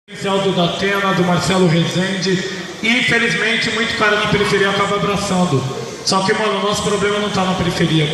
Do Datena, do Marcelo Rezende, e infelizmente muito cara na periferia acaba abraçando. Só que, mano, o nosso problema não tá na periferia.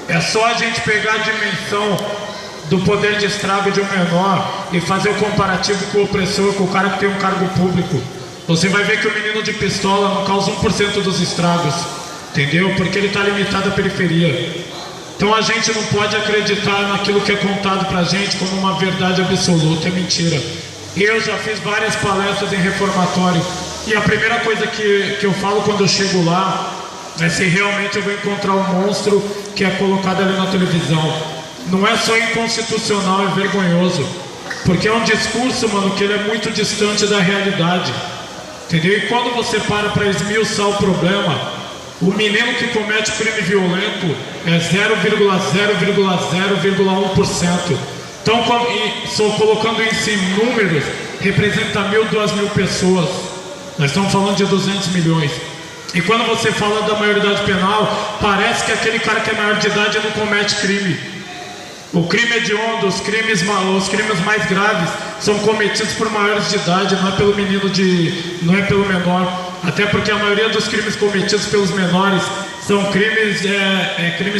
É só a gente pegar a dimensão do poder de estrago de um menor e fazer o comparativo com o opressor, com o cara que tem um cargo público. Você vai ver que o menino de pistola não causa 1% dos estragos, entendeu? Porque ele tá limitado à periferia. Então a gente não pode acreditar naquilo que é contado pra gente como uma verdade absoluta, é mentira. Eu já fiz várias palestras em reformatório e a primeira coisa que eu falo quando eu chego lá é se realmente eu vou encontrar um monstro que é colocado ali na televisão. Não é só inconstitucional, é vergonhoso, porque é um discurso, mano, que ele é muito distante da realidade, entendeu? E quando você para esmiuçar o problema, o menino que comete crime violento é 0,0,0,1%. Então, só colocando isso em números, representa 1.000, 2.000 pessoas. Nós estamos falando de 200 milhões. E quando você fala da maioridade penal, parece que aquele cara que é maior de idade não comete crime. O crime hediondo, os crimes mais graves são cometidos por maiores de idade, não é pelo não é pelo menor. Até porque a maioria dos crimes cometidos pelos menores são crimes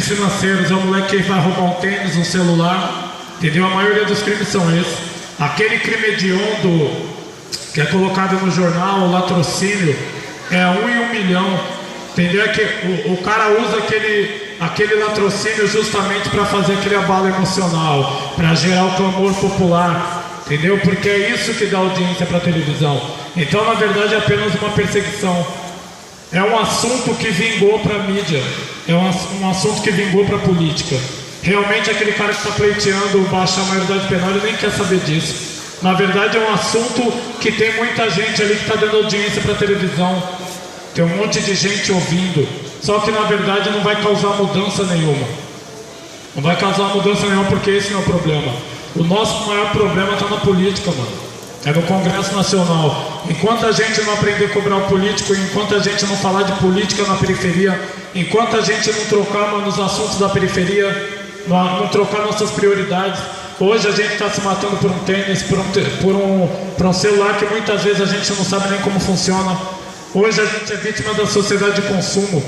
financeiros. É o moleque que vai roubar um tênis, um celular. Entendeu? A maioria dos crimes são esses. Aquele crime hediondo que é colocado no jornal, o latrocínio, é 1 em 1 milhão. Entendeu? É que o cara usa aquele latrocínio justamente para fazer aquele abalo emocional, para gerar o clamor popular. Entendeu? Porque é isso que dá audiência para a televisão. Então, na verdade, é apenas uma perseguição. É um assunto que vingou para a mídia. É um assunto que vingou para a política. Realmente aquele cara que está pleiteando baixar a maioridade penal, ele nem quer saber disso. Na verdade é um assunto que tem muita gente ali que está dando audiência para a televisão. Tem um monte de gente ouvindo. Só que na verdade não vai causar mudança nenhuma. Não vai causar mudança nenhuma porque esse não é o problema. O nosso maior problema está na política, mano. É no Congresso Nacional. Enquanto a gente não aprender a cobrar o político, enquanto a gente não falar de política na periferia, enquanto a gente não trocar, mano, os assuntos da periferia, não trocar nossas prioridades. Hoje a gente está se matando por um tênis, por um celular que muitas vezes a gente não sabe nem como funciona. Hoje a gente é vítima da sociedade de consumo,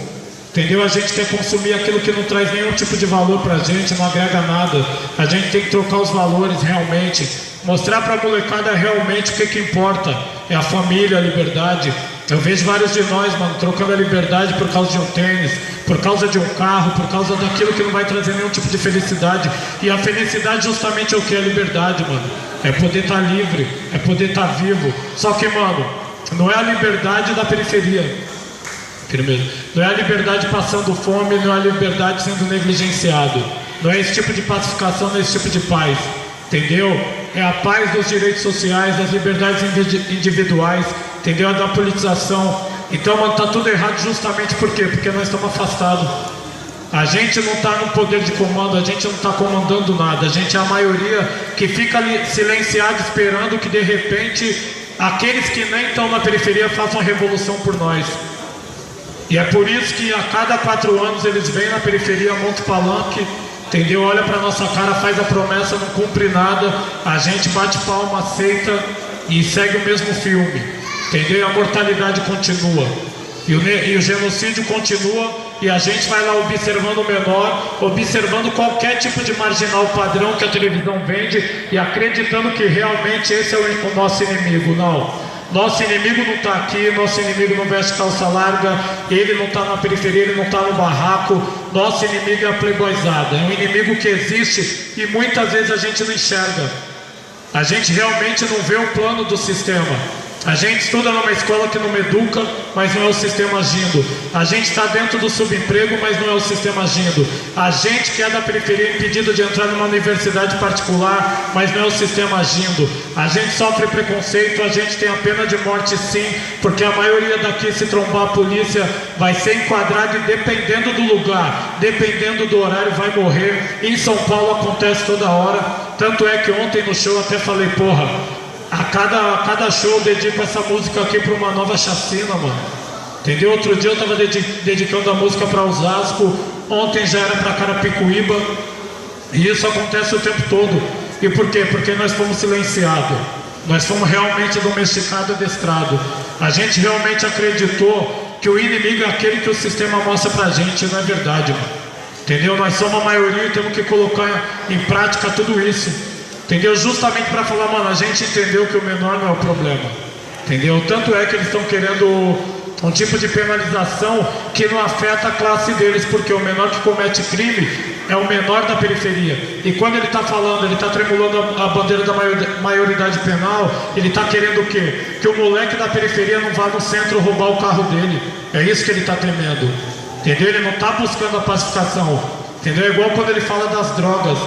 entendeu? A gente quer consumir aquilo que não traz nenhum tipo de valor pra gente, não agrega nada. A gente tem que trocar os valores realmente, mostrar pra molecada realmente o que importa. É a família, a liberdade. Eu vejo vários de nós, mano, trocando a liberdade por causa de um tênis, por causa de um carro, por causa daquilo que não vai trazer nenhum tipo de felicidade. E a felicidade justamente é o que? A liberdade, mano. É poder estar livre, é poder estar vivo. Só que, mano, não é a liberdade da periferia. Primeiro, não é a liberdade passando fome, não é a liberdade sendo negligenciado. Não é esse tipo de pacificação, não é esse tipo de paz. Entendeu? É a paz dos direitos sociais, das liberdades individuais, entendeu? A da politização. Então, mano, tá tudo errado justamente por quê? Porque nós estamos afastados. A gente não está no poder de comando, a gente não está comandando nada. A gente é a maioria que fica ali silenciado esperando que de repente aqueles que nem estão na periferia façam a revolução por nós. E é por isso que a cada 4 anos eles vêm na periferia, montam palanque, entendeu? Olha pra nossa cara, faz a promessa, não cumpre nada, a gente bate palma, aceita e segue o mesmo filme, entendeu? E a mortalidade continua, e o genocídio continua, e a gente vai lá observando o menor, observando qualquer tipo de marginal padrão que a televisão vende e acreditando que realmente esse é o nosso inimigo. Não. Nosso inimigo não está aqui, nosso inimigo não veste calça larga, ele não está na periferia, ele não está no barraco. Nosso inimigo é a playboyzada, é um inimigo que existe e muitas vezes a gente não enxerga. A gente realmente não vê o plano do sistema. A gente estuda numa escola que não me educa, mas não é o sistema agindo. A gente está dentro do subemprego, mas não é o sistema agindo. A gente que é da periferia é impedido de entrar numa universidade particular, mas não é o sistema agindo. A gente sofre preconceito, a gente tem a pena de morte sim, porque a maioria daqui, se trombar a polícia, vai ser enquadrado e dependendo do lugar, dependendo do horário, vai morrer. Em São Paulo acontece toda hora. Tanto é que ontem no show eu até falei, porra, a cada show eu dedico essa música aqui para uma nova chacina, mano. Entendeu? Outro dia eu tava dedicando a música para Osasco, ontem já era para Carapicuíba. E isso acontece o tempo todo. E por quê? Porque nós fomos silenciados. Nós fomos realmente domesticados e adestrados. A gente realmente acreditou que o inimigo é aquele que o sistema mostra pra gente, não é verdade, mano. Entendeu? Nós somos a maioria e temos que colocar em prática tudo isso. Entendeu? Justamente para falar, mano, a gente entendeu que o menor não é o problema. Entendeu? Tanto é que eles estão querendo um tipo de penalização que não afeta a classe deles, porque o menor que comete crime é o menor da periferia. E quando ele está falando, ele está tremulando a bandeira da maioridade penal, ele está querendo o quê? Que o moleque da periferia não vá no centro roubar o carro dele. É isso que ele está temendo. Entendeu? Ele não está buscando a pacificação. Entendeu? É igual quando ele fala das drogas.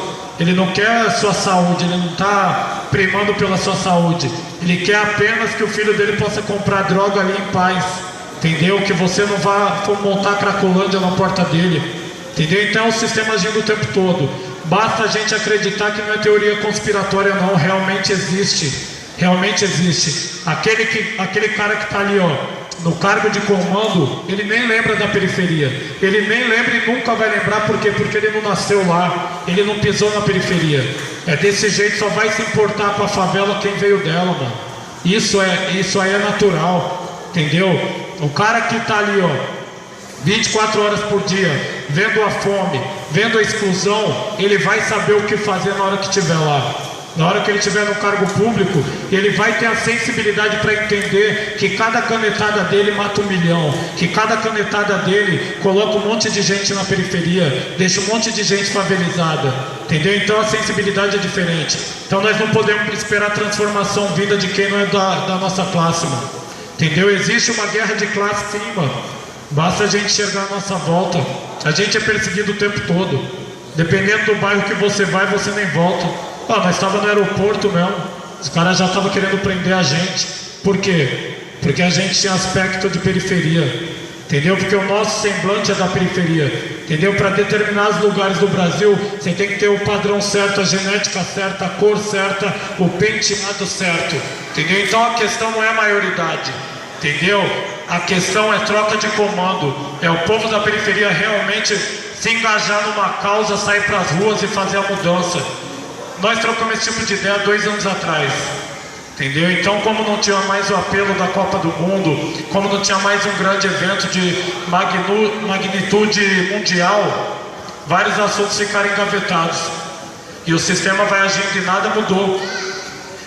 Ele não quer a sua saúde, ele não está primando pela sua saúde. Ele quer apenas que o filho dele possa comprar droga ali em paz. Entendeu? Que você não vá montar a Cracolândia na porta dele. Entendeu? Então é um sistema agindo o tempo todo. Basta a gente acreditar que não é teoria conspiratória não, realmente existe. Realmente existe. Aquele cara que está ali, ó, no cargo de comando, ele nem lembra da periferia. Ele nem lembra e nunca vai lembrar. Por quê? Porque ele não nasceu lá. Ele não pisou na periferia. É desse jeito, só vai se importar com a favela quem veio dela, mano. Isso aí é natural. Entendeu? O cara que está ali, ó, 24 horas por dia, vendo a fome, vendo a exclusão, ele vai saber o que fazer na hora que estiver lá. Na hora que ele estiver no cargo público, ele vai ter a sensibilidade para entender que cada canetada dele mata 1 milhão, que cada canetada dele coloca um monte de gente na periferia, deixa um monte de gente favelizada, entendeu? Então a sensibilidade é diferente. Então nós não podemos esperar transformação vida de quem não é da nossa classe, mano. Entendeu? Existe uma guerra de classe sim, mano. Basta a gente enxergar a nossa volta. A gente é perseguido o tempo todo. Dependendo do bairro que você vai, você nem volta. Nós estávamos no aeroporto mesmo. Os caras já estavam querendo prender a gente. Por quê? Porque a gente tinha aspecto de periferia. Entendeu? Porque o nosso semblante é da periferia. Entendeu? Para determinados lugares do Brasil, você tem que ter o padrão certo, a genética certa, a cor certa, o penteado certo. Entendeu? Então a questão não é a maioridade. Entendeu? A questão é troca de comando. É o povo da periferia realmente se engajar numa causa, sair para as ruas e fazer a mudança. Nós trocamos esse tipo de ideia 2 anos atrás. Entendeu? Então, como não tinha mais o apelo da Copa do Mundo, como não tinha mais um grande evento de magnitude mundial, vários assuntos ficaram engavetados. E o sistema vai agindo e nada mudou.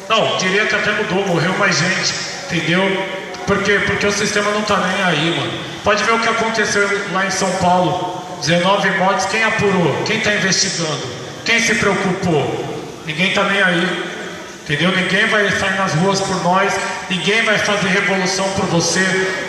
Não, diria que até mudou, morreu mais gente. Entendeu? Por quê? Porque o sistema não está nem aí, mano. Pode ver o que aconteceu lá em São Paulo. 19 mortes, quem apurou? Quem está investigando? Quem se preocupou? Ninguém está nem aí. Entendeu? Ninguém vai sair nas ruas por nós. Ninguém vai fazer revolução por você.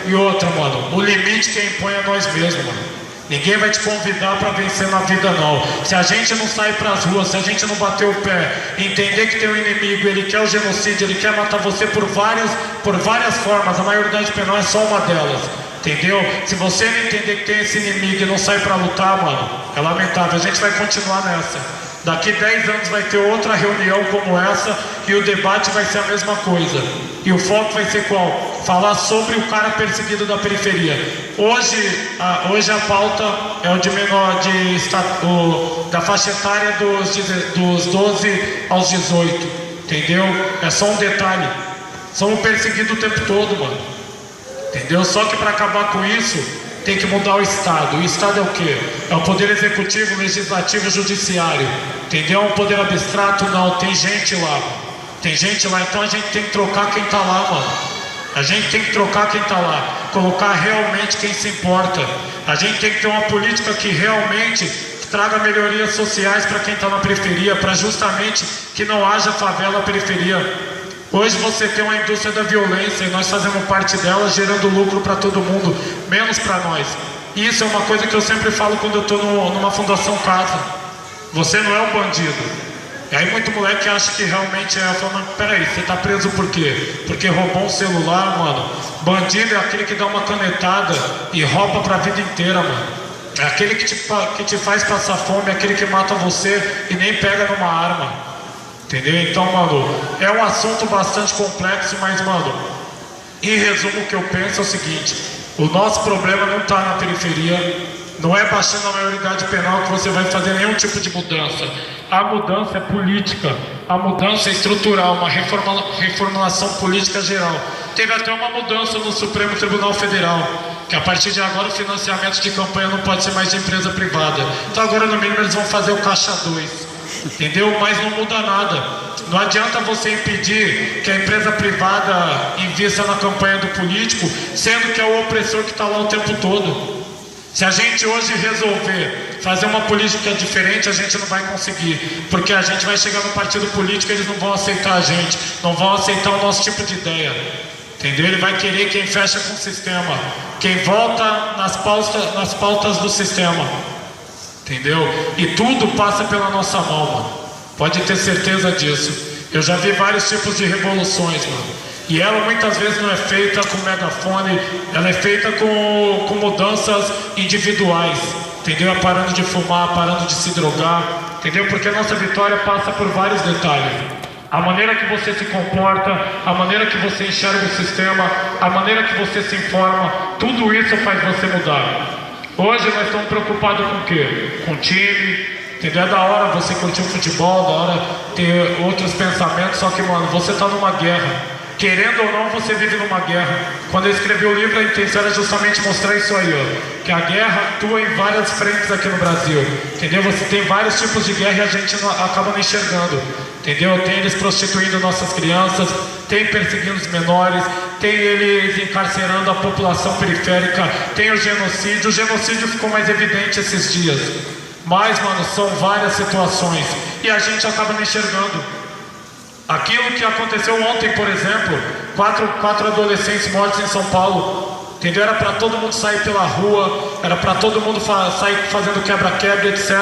E outra, mano, o limite quem impõe é nós mesmos, mano. Ninguém vai te convidar para vencer na vida, não. Se a gente não sair para as ruas, se a gente não bater o pé, entender que tem um inimigo, ele quer o genocídio, ele quer matar você por várias formas. A maioridade penal é só uma delas. Entendeu? Se você não entender que tem esse inimigo e não sair para lutar, mano, é lamentável. A gente vai continuar nessa. Daqui 10 anos vai ter outra reunião como essa e o debate vai ser a mesma coisa. E o foco vai ser qual? Falar sobre o cara perseguido da periferia. Hoje a pauta é o de menor, da faixa etária dos 12 aos 18. Entendeu? É só um detalhe. Somos perseguidos o tempo todo, mano. Entendeu? Só que para acabar com isso, tem que mudar o Estado. O Estado é o quê? É o poder executivo, legislativo e judiciário. Entendeu? É um poder abstrato? Não, tem gente lá. Tem gente lá, então a gente tem que trocar quem tá lá, mano. A gente tem que trocar quem tá lá. Colocar realmente quem se importa. A gente tem que ter uma política que realmente traga melhorias sociais para quem está na periferia, para justamente que não haja favela na periferia. Hoje você tem uma indústria da violência e nós fazemos parte dela, gerando lucro para todo mundo, menos para nós. Isso é uma coisa que eu sempre falo quando eu estou numa fundação casa. Você não é um bandido. E aí muito moleque acha que realmente é. Falando, peraí, você tá preso por quê? Porque roubou um celular, mano. Bandido é aquele que dá uma canetada e rouba pra vida inteira, mano. É aquele que te faz passar fome, é aquele que mata você e nem pega numa arma. Entendeu? Então, mano, é um assunto bastante complexo, mas, mano, em resumo, o que eu penso é o seguinte: o nosso problema não está na periferia, Não é baixando a maioridade penal que você vai fazer nenhum tipo de mudança. A mudança é política, a mudança é estrutural, uma reformulação política geral. Teve até uma mudança no Supremo Tribunal Federal, que a partir de agora o financiamento de campanha não pode ser mais de empresa privada. Então agora no mínimo eles vão fazer o caixa 2. Entendeu? Mas não muda nada. Não adianta você impedir que a empresa privada invista na campanha do político, sendo que é o opressor que está lá o tempo todo. Se a gente hoje resolver fazer uma política diferente, a gente não vai conseguir, porque a gente vai chegar no partido político e eles não vão aceitar a gente, não vão aceitar o nosso tipo de ideia. Entendeu? Ele vai querer quem fecha com o sistema, quem volta nas pautas do sistema. Entendeu? E tudo passa pela nossa mão, mano. Pode ter certeza disso. Eu já vi vários tipos de revoluções, mano. E ela muitas vezes não é feita com megafone, ela é feita com mudanças individuais. Entendeu? Parando de fumar, parando de se drogar. Entendeu? Porque a nossa vitória passa por vários detalhes. A maneira que você se comporta, a maneira que você enxerga o sistema, a maneira que você se informa, tudo isso faz você mudar. Hoje nós estamos preocupados com o quê? Com o time, entendeu? É da hora você curtir o futebol, da hora ter outros pensamentos, só que, mano, você está numa guerra. Querendo ou não, você vive numa guerra. Quando eu escrevi o livro, a intenção era justamente mostrar isso aí, ó. Que a guerra atua em várias frentes aqui no Brasil. Entendeu? Você tem vários tipos de guerra e a gente acaba não enxergando. Entendeu? Tem eles prostituindo nossas crianças, tem perseguindo os menores, tem eles encarcerando a população periférica, tem o genocídio. O genocídio ficou mais evidente esses dias. Mas, mano, são várias situações e a gente acaba não enxergando. Aquilo que aconteceu ontem, por exemplo, quatro adolescentes mortos em São Paulo, entendeu? Era para todo mundo sair pela rua, era para todo mundo sair fazendo quebra-quebra, etc.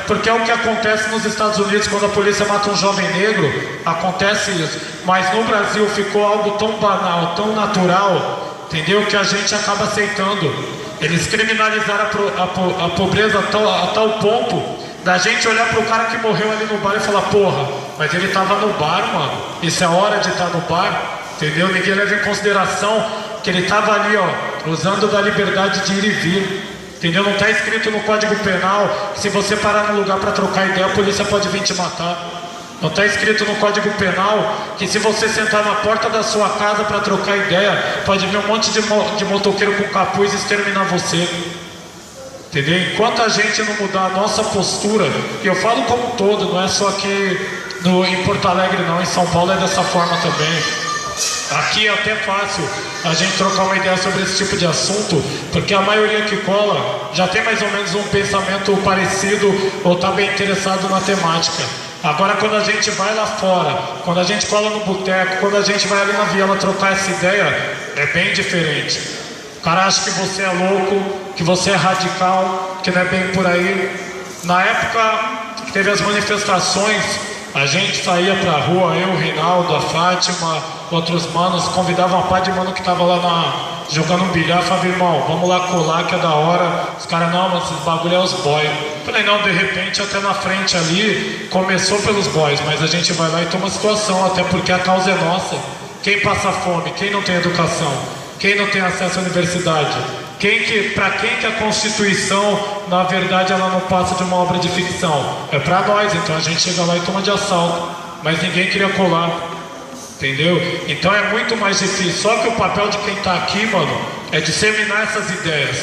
Porque é o que acontece nos Estados Unidos quando a polícia mata um jovem negro, acontece isso. Mas no Brasil ficou algo tão banal, tão natural, entendeu? Que a gente acaba aceitando. Eles criminalizaram a pobreza a tal ponto da gente olhar pro cara que morreu ali no bar e falar, porra, mas ele tava no bar, mano. Isso é hora de estar no bar, entendeu? Ninguém leva em consideração que ele tava ali, ó, usando da liberdade de ir e vir. Entendeu? Não tá escrito no Código Penal que se você parar no lugar para trocar ideia, a polícia pode vir te matar. Não está escrito no Código Penal que se você sentar na porta da sua casa para trocar ideia, pode vir um monte de motoqueiro com capuz e exterminar você. Entendeu? Enquanto a gente não mudar a nossa postura, e eu falo como um todo, não é só aqui em Porto Alegre não, em São Paulo é dessa forma também. Aqui é até fácil a gente trocar uma ideia sobre esse tipo de assunto, porque a maioria que cola já tem mais ou menos um pensamento parecido ou está bem interessado na temática. Agora quando a gente vai lá fora, quando a gente cola no boteco, quando a gente vai ali na viela trocar essa ideia, é bem diferente. O cara acha que você é louco, que você é radical, que não é bem por aí. Na época que teve as manifestações, a gente saía pra rua, eu, o Reinaldo, a Fátima, outros manos, convidava uma par de mano que tava lá jogando um bilhar, falava, irmão, vamos lá colar que é da hora. Os caras, não, mas esses bagulho é os boys. Falei, não, de repente até na frente ali, começou pelos boys, mas a gente vai lá e toma situação, até porque a causa é nossa. Quem passa fome, quem não tem educação, quem não tem acesso à universidade, para quem que a Constituição, na verdade, ela não passa de uma obra de ficção? É para nós, então a gente chega lá e toma de assalto, mas ninguém queria colar, entendeu? Então é muito mais difícil, só que o papel de quem está aqui, mano, é disseminar essas ideias,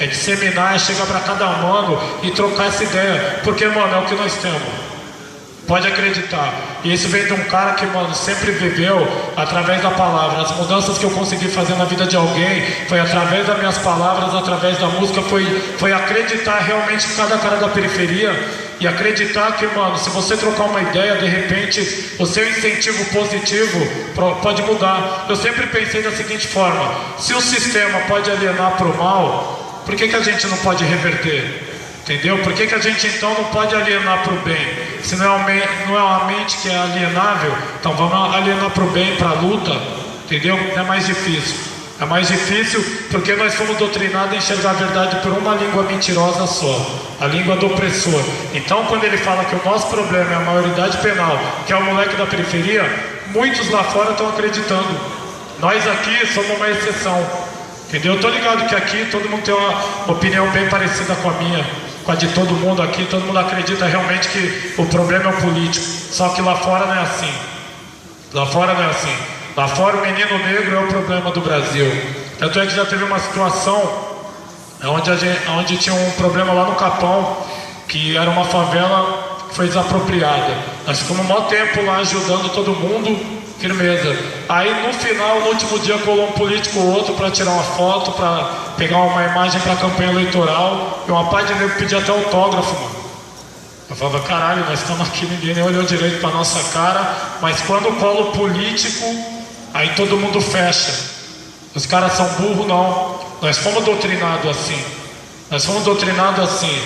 é disseminar, é chegar para cada mano e trocar essa ideia, porque, mano, é o que nós temos. Pode acreditar. E isso vem de um cara que, mano, sempre viveu através da palavra. As mudanças que eu consegui fazer na vida de alguém foi através das minhas palavras, através da música, foi acreditar realmente em cada cara da periferia e acreditar que, mano, se você trocar uma ideia, de repente, o seu incentivo positivo pode mudar. Eu sempre pensei da seguinte forma: se o sistema pode alienar para o mal, por que a gente não pode reverter? Entendeu? Por que a gente então não pode alienar para o bem? Se não é uma mente que é alienável, então vamos alienar para o bem, para a luta, entendeu? É mais difícil. É mais difícil porque nós fomos doutrinados a enxergar a verdade por uma língua mentirosa só, a língua do opressor. Então quando ele fala que o nosso problema é a maioridade penal, que é o moleque da periferia, muitos lá fora estão acreditando. Nós aqui somos uma exceção. Entendeu? Eu tô ligado que aqui todo mundo tem uma opinião bem parecida com a minha, com a de todo mundo aqui. Todo mundo acredita realmente que o problema é o político. Só que lá fora não é assim. Lá fora não é assim. Lá fora o menino negro é o problema do Brasil. Tanto é que já teve uma situação onde tinha um problema lá no Capão, que era uma favela que foi desapropriada. Nós ficamos um maior tempo lá ajudando todo mundo. Firmeza. Aí no final, no último dia, colou um político ou outro para tirar uma foto, para pegar uma imagem para a campanha eleitoral. E uma parte de nego pedia até autógrafo, mano. Eu falava, caralho, nós estamos aqui, ninguém nem olhou direito para nossa cara. Mas quando cola o político, aí todo mundo fecha. Os caras são burros, não. Nós fomos doutrinados assim. Nós fomos doutrinados assim.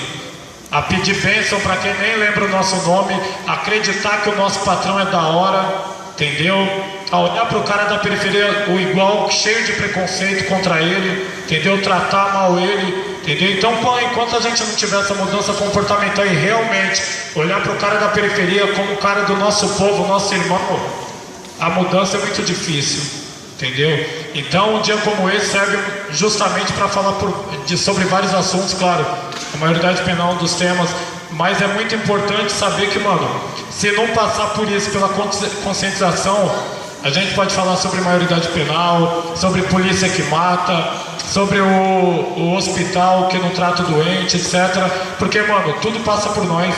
A pedir bênção para quem nem lembra o nosso nome, acreditar que o nosso patrão é da hora. Entendeu? A olhar para o cara da periferia, o igual, cheio de preconceito contra ele, entendeu? Tratar mal ele, entendeu? Então, enquanto a gente não tiver essa mudança comportamental e realmente olhar para o cara da periferia como o cara do nosso povo, nosso irmão, a mudança é muito difícil, entendeu? Então, um dia como esse serve justamente para falar sobre vários assuntos, claro, a maioridade penal é um dos temas, mas é muito importante saber que, mano, se não passar por isso, pela conscientização, a gente pode falar sobre maioridade penal, sobre polícia que mata, sobre o hospital que não trata o doente, etc. Porque, mano, tudo passa por nós.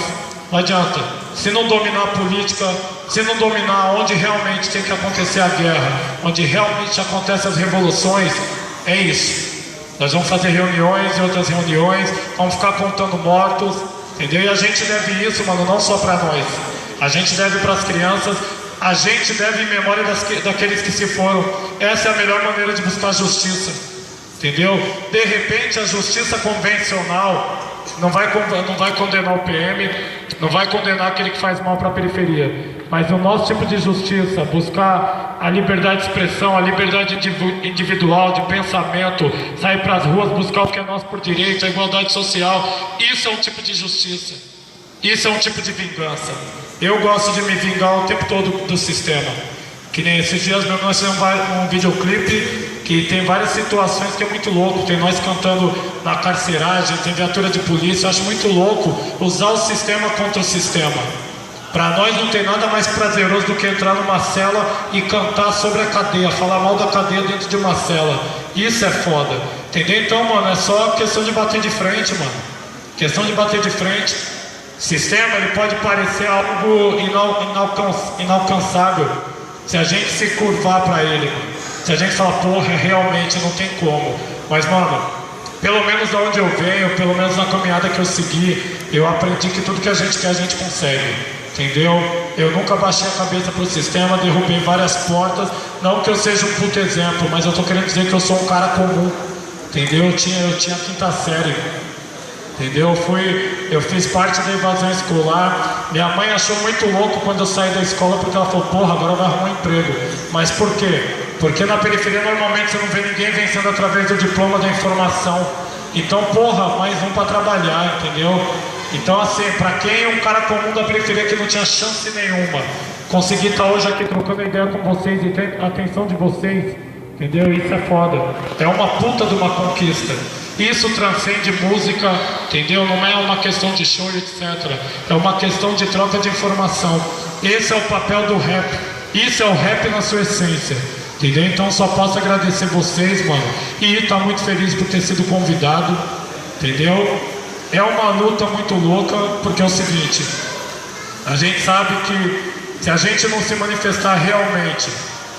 Não adianta. Se não dominar a política, se não dominar onde realmente tem que acontecer a guerra, onde realmente acontecem as revoluções, é isso. Nós vamos fazer reuniões e outras reuniões, vamos ficar contando mortos, entendeu? E a gente deve isso, mano, não só para nós. A gente deve para as crianças, a gente deve em memória daqueles que se foram. Essa é a melhor maneira de buscar justiça, entendeu? De repente a justiça convencional não vai condenar o PM, não vai condenar aquele que faz mal para a periferia, mas o nosso tipo de justiça, buscar a liberdade de expressão, a liberdade individual, de pensamento, sair para as ruas, buscar o que é nosso por direito, a igualdade social, isso é um tipo de justiça, isso é um tipo de vingança. Eu gosto de me vingar o tempo todo do sistema. Que nem esses dias mesmo nós fizemos um videoclipe que tem várias situações que é muito louco. Tem nós cantando na carceragem, tem viatura de polícia. Eu acho muito louco usar o sistema contra o sistema. Para nós não tem nada mais prazeroso do que entrar numa cela e cantar sobre a cadeia, falar mal da cadeia dentro de uma cela. Isso é foda, entendeu? Então, mano, é só questão de bater de frente, mano. Questão de bater de frente. Sistema, ele pode parecer algo inalcançável se a gente se curvar para ele, mano. Se a gente falar, porra, realmente não tem como. Mas, mano, pelo menos de onde eu venho, pelo menos na caminhada que eu segui, eu aprendi que tudo que a gente quer, a gente consegue. Entendeu? Eu nunca baixei a cabeça pro sistema, derrubei várias portas. Não que eu seja um puto exemplo, mas eu tô querendo dizer que eu sou um cara comum. Entendeu? Eu tinha quinta série. Entendeu? Eu fiz parte da evasão escolar. Minha mãe achou muito louco quando eu saí da escola, porque ela falou, porra, agora vai arrumar um emprego. Mas por quê? Porque na periferia normalmente você não vê ninguém vencendo através do diploma da informação. Então, porra, mais um para trabalhar, entendeu? Então, assim, pra quem é um cara comum da periferia que não tinha chance nenhuma, conseguir estar hoje aqui trocando ideia com vocês e ter a atenção de vocês, entendeu? Isso é foda. É uma puta de uma conquista. Isso transcende música, entendeu? Não é uma questão de show, etc. É uma questão de troca de informação. Esse é o papel do rap. Isso é o rap na sua essência, entendeu? Então só posso agradecer vocês, mano. E tá muito feliz por ter sido convidado, entendeu? É uma luta muito louca, porque é o seguinte, a gente sabe que se a gente não se manifestar realmente,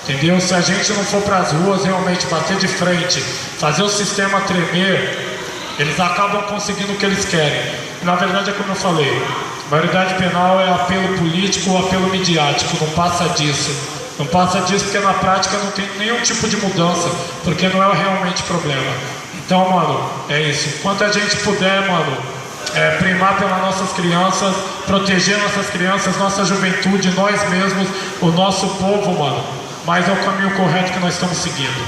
entendeu? Se a gente não for para as ruas realmente bater de frente, fazer o sistema tremer, eles acabam conseguindo o que eles querem. Na verdade é como eu falei, maioridade penal é apelo político ou apelo midiático, não passa disso. Não passa disso porque na prática não tem nenhum tipo de mudança, porque não é realmente problema. Então, mano, é isso. Enquanto a gente puder, mano, primar pelas nossas crianças, proteger nossas crianças, nossa juventude, nós mesmos, o nosso povo, mano, mas é o caminho correto que nós estamos seguindo.